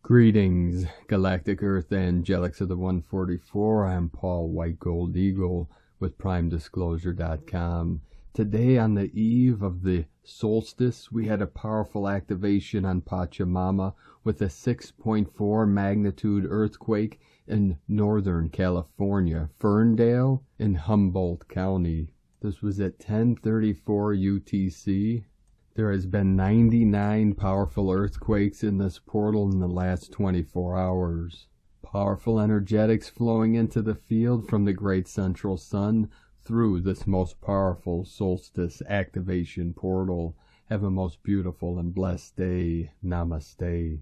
Greetings, Galactic Earth Angelics of the 144. I'm Paul White Gold Eagle with PrimeDisclosure.com. Today, on the eve of the Solstice, we had a powerful activation on Pachamama with a 6.4 magnitude earthquake in Northern California, Ferndale in Humboldt County. This was at 10:34 UTC. There has been 99 powerful earthquakes in this portal in the last 24 hours. Powerful energetics flowing into the field from the great central sun through this most powerful solstice activation portal. Have a most beautiful and blessed day. Namaste.